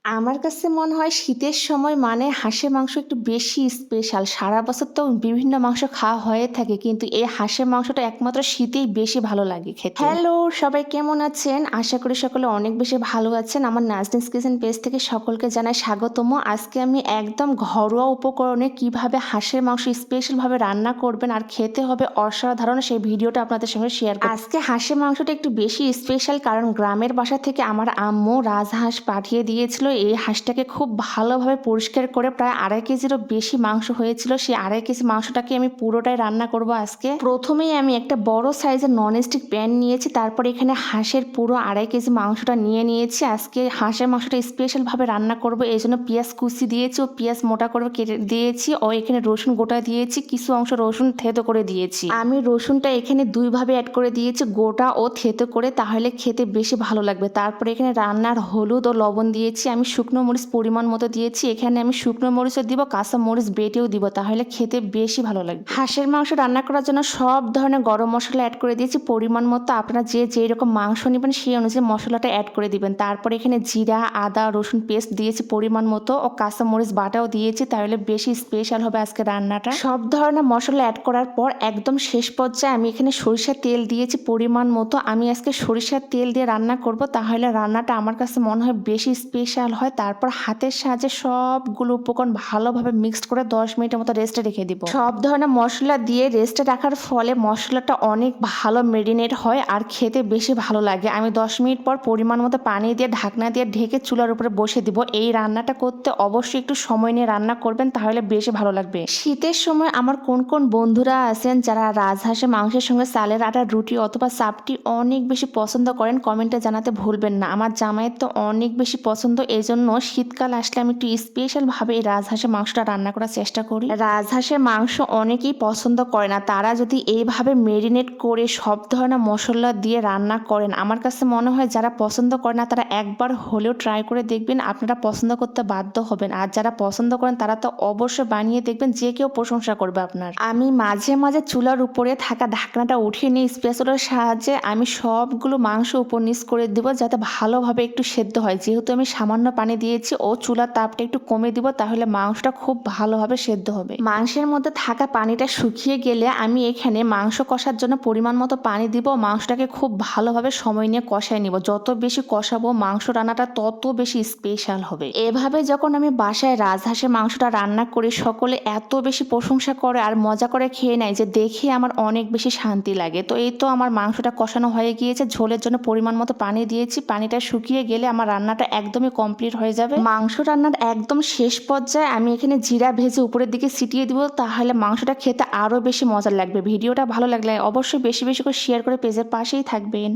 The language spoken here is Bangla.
আমার কাছে মনে হয় শীতের সময় মানে হাঁসের মাংস একটু বেশি স্পেশাল। সারা বছর তো বিভিন্ন মাংস খাওয়া হয়ে থাকে। কিন্তু এই হাঁসের মাংসটা একমাত্র শীতেই বেশি ভালো লাগে খেতে। হ্যালো! সবাই কেমন আছেন? আশা করি সকলে অনেক বেশি ভালো আছেন। আমার নাজনীনস কিচেন পেজ থেকে সকলকে জানাই স্বাগতম। আজকে আমি একদম ঘরোয়া উপকরণে কিভাবে হাঁসের মাংস স্পেশালভাবে রান্না করবেন আর খেতে হবে অসাধারণ সেই ভিডিওটা আপনাদের সঙ্গে শেয়ার করব। আজকে হাঁসের মাংসটা একটু বেশি স্পেশাল কারণ গ্রামের বাসা থেকে আমার আম্মু রাজহাঁস পাঠিয়ে দিয়েছিল। এই হাঁসটাকে খুব ভালোভাবে পরিষ্কার করে প্রায় 2.5 কেজিরও বেশি মাংস হয়েছিল। সেই 2.5 কেজি মাংসটাকে আমি পুরোটাই রান্না করব আজকে। প্রথমেই আমি একটা বড় সাইজের ননস্টিক প্যান নিয়েছি, তারপর এখানে হাঁসের পুরো 2.5 কেজি মাংসটা নিয়ে নিয়েছি। আজকে হাঁসের মাংসটা স্পেশালভাবে রান্না করব, এই জন্য পেঁয়াজ কুচি দিয়েছি ও পেঁয়াজ মোটা করে কেটে দিয়েছি ও এখানে রসুন গোটা দিয়েছি, কিছু অংশ রসুন থেতো করে দিয়েছি। আমি রসুনটা এখানে দুইভাবে অ্যাড করে দিয়েছি, গোটা ও থেতো করে, তাহলে খেতে বেশি ভালো লাগবে। তারপরে এখানে রান্নার হলুদ ও লবণ দিয়েছি, আমি শুকনো মরিচ পরিমাণ মতো দিয়েছি। এখানে আমি শুকনো মরিচও দিব, কাঁচা মরিচ বেটেও দিব, তাহলে খেতে বেশি ভালো লাগবে। হাঁসের মাংস রান্না করার জন্য সব ধরনের গরম মশলা অ্যাড করে দিয়েছি পরিমাণ মতো। আপনারা যেই রকম মাংস নেবেন সেই অনুযায়ী মশলাটা অ্যাড করে দিবেন। তারপর এখানে জিরা, আদা, রসুন পেস্ট দিয়েছি পরিমাণ মতো ও কাঁচা মরিচ বাটাও দিয়েছি, তাহলে বেশি স্পেশাল হবে আজকে রান্নাটা। সব ধরনের মশলা অ্যাড করার পর একদম শেষ পর্যায়ে আমি এখানে সরিষার তেল দিয়েছি পরিমাণ মতো। আমি আজকে সরিষার তেল দিয়ে রান্না করব, তাহলে রান্নাটা আমার কাছে মনে হয় বেশি স্পেশাল হয়। তারপর হাতের সাহায্যে সবগুলো উপকরণ ভালোভাবে মিক্সড করে 10 মিনিটের মতো রেস্টে রেখে দিব। সব ধরনের মশলা দিয়ে রেস্টে রাখার ফলে মশলাটা অনেক ভালো মেরিনেট হয় আর খেতে বেশি ভালো লাগে। আমি 10 মিনিট পর পরিমাণ মতো পানি দিয়ে ঢাকনা দিয়ে ঢেকে চুলার উপরে বসে দিব। এই রান্নাটা করতে অবশ্যই একটু সময় নিয়ে রান্না করবেন, তাহলে বেশি ভালো লাগবে। শীতের সময় আমার কোন কোন বন্ধুরা আছেন যারা রাজহাঁসের মাংসের সঙ্গে চালের আটার রুটি অথবা চাপটি অনেক বেশি পছন্দ করেন, কমেন্টে জানাতে ভুলবেন না। আমার জামাইয়ের তো অনেক বেশি পছন্দ, এই জন্য শীতকাল আসলে আমি একটু স্পেশালভাবে এই রাজহাঁসের মাংসটা রান্না করার চেষ্টা করি। রাজহাঁসের মাংস অনেকেই পছন্দ করে না, তারা যদি এইভাবে মেরিনেট করে সব ধরনের মশলা দিয়ে রান্না করেন, আমার কাছে মনে হয় যারা পছন্দ করে না তারা একবার হলেও ট্রাই করে দেখবেন, আপনারা পছন্দ করতে বাধ্য হবেন। আর যারা পছন্দ করেন তারা তো অবশ্যই বানিয়ে দেখবেন, যে কেউ প্রশংসা করবে আপনার। আমি মাঝে মাঝে চুলার উপরে থাকা ঢাকনাটা উঠিয়ে নিয়ে স্প্যাচুলার সাহায্যে আমি সবগুলো মাংস উপর নিচ করে দিব, যাতে ভালোভাবে একটু সেদ্ধ হয়। যেহেতু আমি সামান্য পানি দিয়েছি ও চুলার তাপটা একটু কমে দিব, তাহলে মাংসটা খুব ভালোভাবে সেদ্ধ হবে। মাংসের মধ্যে থাকা পানিটা শুকিয়ে গেলে আমি এখানে মাংস কষার জন্য পরিমাণ মতো পানি দিব। মাংসটাকে খুব ভালোভাবে সময় নিয়ে কষায় নিব। যত বেশি কষাবো মাংস রান্নাটা তত বেশি স্পেশাল হবে। এভাবে যখন আমি বাসায় রাজহাঁসের মাংসটা রান্না করি, সকলে এত বেশি প্রশংসা করে আর মজা করে খেয়ে নেয় যে দেখে আমার অনেক বেশি শান্তি লাগে। তো এই তো আমার মাংসটা কষানো হয়ে গিয়েছে, ঝোলের জন্য পরিমাণ মতো পানি দিয়েছি। পানিটা শুকিয়ে গেলে আমার রান্নাটা একদমই কমপ্লিট হয়ে যাবে। মাংস রান্নার একদম শেষ পর্যায়ে আমি এখানে জিরা ভেজে উপরের দিকে ছিটিয়ে দিব, তাহলে মাংসটা খেতে আরও বেশি মজার লাগবে। ভিডিওটা ভালো লাগলে অবশ্যই বেশি বেশি করে শেয়ার করে পেজের পাশেই থাকবেন।